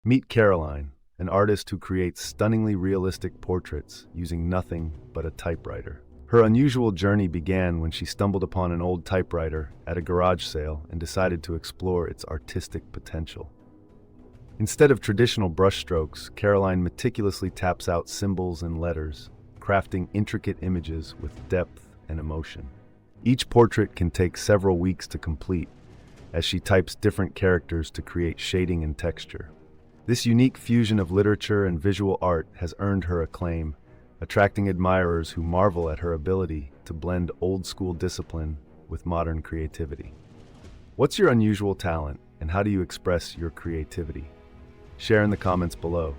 Meet Caroline, an artist who creates stunningly realistic portraits using nothing but a typewriter. Her unusual journey began when she stumbled upon an old typewriter at a garage sale and decided to explore its artistic potential. Instead of traditional brushstrokes, Caroline meticulously taps out symbols and letters, crafting intricate images with depth and emotion. Each portrait can take several weeks to complete, as she types different characters to create shading and texture. This unique fusion of literature and visual art has earned her acclaim, attracting admirers who marvel at her ability to blend old-school discipline with modern creativity. What's your unusual talent, and how do you express your creativity? Share in the comments below.